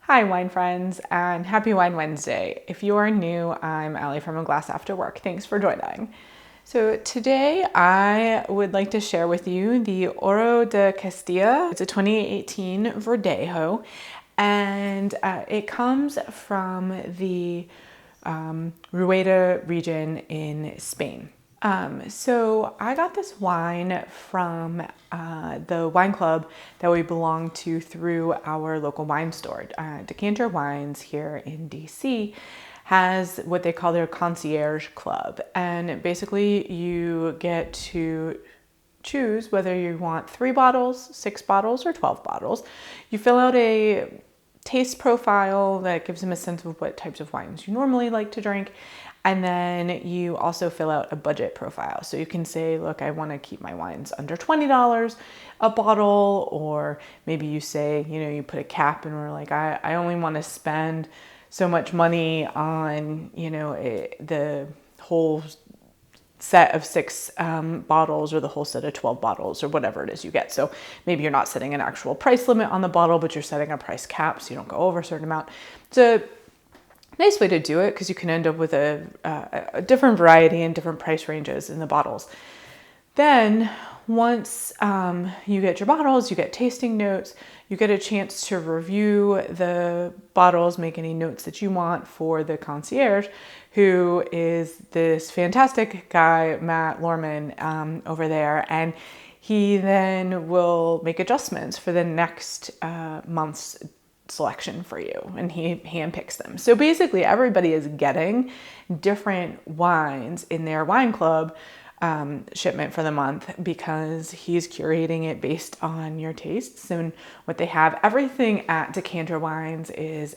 Hi wine friends and happy Wine Wednesday. If you are new, I'm Allie from A Glass After Work. Thanks for joining. So today I would like to share with you the Oro de Castilla. It's a 2018 Verdejo and it comes from the Rueda region in Spain. So I got this wine from the wine club that we belong to through our local wine store. Decanter Wines here in DC has what they call their concierge club. And basically you get to choose whether you want 3 bottles, 6 bottles, or 12 bottles. You fill out a taste profile that gives them a sense of what types of wines you normally like to drink. And then you also fill out a budget profile. So you can say, look, I want to keep my wines under $20 a bottle, or maybe you say, you put a cap and we're like, I only want to spend so much money on, the whole set of 6 bottles or the whole set of 12 bottles or whatever it is you get. So maybe you're not setting an actual price limit on the bottle, but you're setting a price cap so you don't go over a certain amount. It's a nice way to do it because you can end up with a different variety and different price ranges in the bottles. Then once you get your bottles, you get tasting notes, you get a chance to review the bottles, make any notes that you want for the concierge, who is this fantastic guy, Matt Lorman, over there. And he then will make adjustments for the next month's selection for you, and he handpicks them. So basically everybody is getting different wines in their wine club shipment for the month because he's curating it based on your tastes and what they have. Everything at Decanter Wines is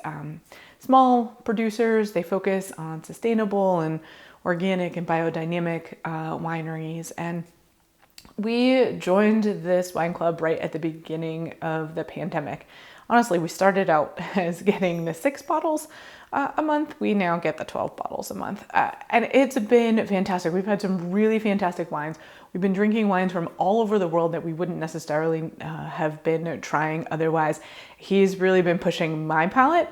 small producers. They focus on sustainable and organic and biodynamic wineries. And we joined this wine club right at the beginning of the pandemic. Honestly, we started out as getting the 6 bottles a month. We now get the 12 bottles a month. And it's been fantastic. We've had some really fantastic wines. We've been drinking wines from all over the world that we wouldn't necessarily have been trying otherwise. He's really been pushing my palate.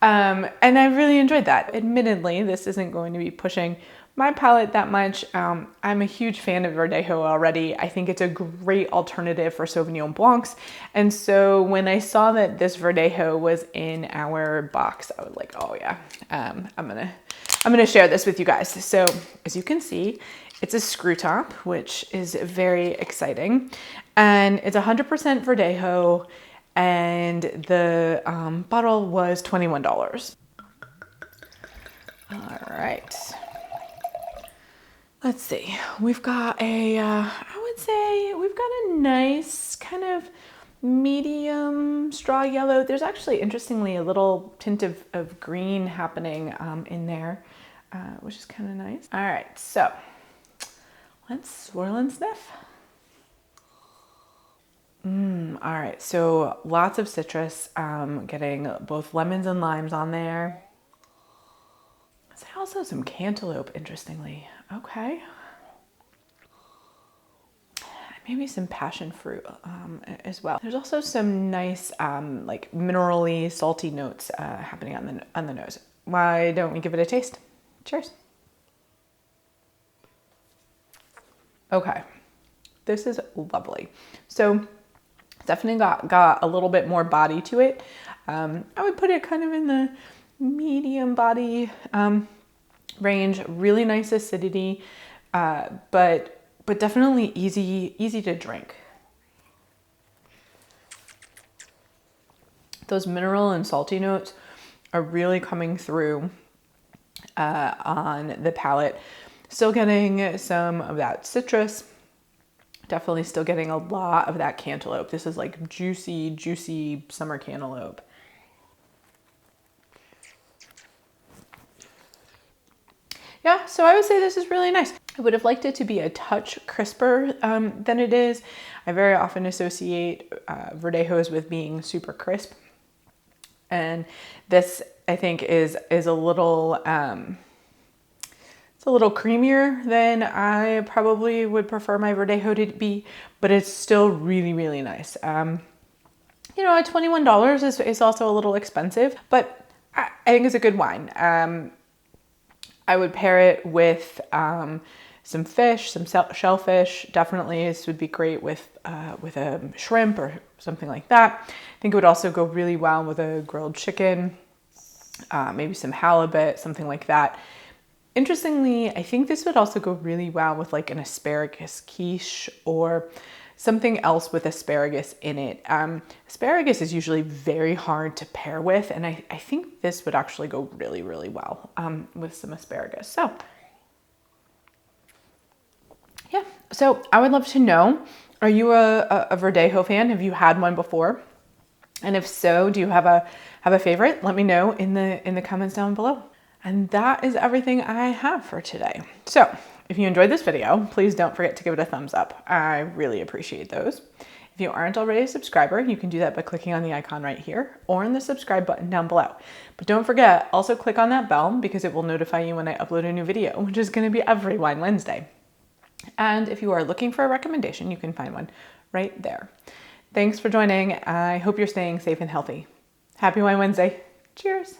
And I really enjoyed that. Admittedly, this isn't going to be pushing my palate that much. I'm a huge fan of Verdejo already. I think it's a great alternative for Sauvignon Blancs. And so when I saw that this Verdejo was in our box, I was like, oh yeah, I'm gonna share this with you guys. So as you can see, it's a screw top, which is very exciting. And it's 100% Verdejo. And the bottle was $21. All right. Let's see, we've got I would say we've got a nice kind of medium straw yellow. There's actually, interestingly, a little tint of green happening in there, which is kind of nice. All right, so let's swirl and sniff. All right, so lots of citrus, getting both lemons and limes on there. There's also some cantaloupe, interestingly. Okay. Maybe some passion fruit as well. There's also some nice like minerally salty notes happening on the nose. Why don't we give it a taste? Cheers. Okay, this is lovely. So definitely got a little bit more body to it. I would put it kind of in the medium body range. Really nice acidity, but definitely easy to drink. Those mineral and salty notes are really coming through on the palate. Still getting some of that citrus. Definitely still getting a lot of that cantaloupe. This is like juicy summer cantaloupe. Yeah, so I would say this is really nice. I would have liked it to be a touch crisper than it is. I very often associate Verdejos with being super crisp. And this, I think, is a little, it's a little creamier than I probably would prefer my Verdejo to be, but it's still really nice. you know, at $21 is also a little expensive, but I think it's a good wine. I would pair it with some fish, some shellfish. Definitely, this would be great with a shrimp or something like that. I think it would also go really well with a grilled chicken, maybe some halibut, something like that. Interestingly, I think this would also go really well with like an asparagus quiche or something else with asparagus in it. Asparagus is usually very hard to pair with, and I think this would actually go really, really well with some asparagus. So yeah, so I would love to know, are you a Verdejo fan? Have you had one before? And if so, do you have a favorite? Let me know in the comments down below. And that is everything I have for today. So if you enjoyed this video, please don't forget to give it a thumbs up. I really appreciate those. If you aren't already a subscriber, you can do that by clicking on the icon right here or on the subscribe button down below. But don't forget, also click on that bell because it will notify you when I upload a new video, which is going to be every Wine Wednesday. And if you are looking for a recommendation, you can find one right there. Thanks for joining. I hope you're staying safe and healthy. Happy Wine Wednesday. Cheers.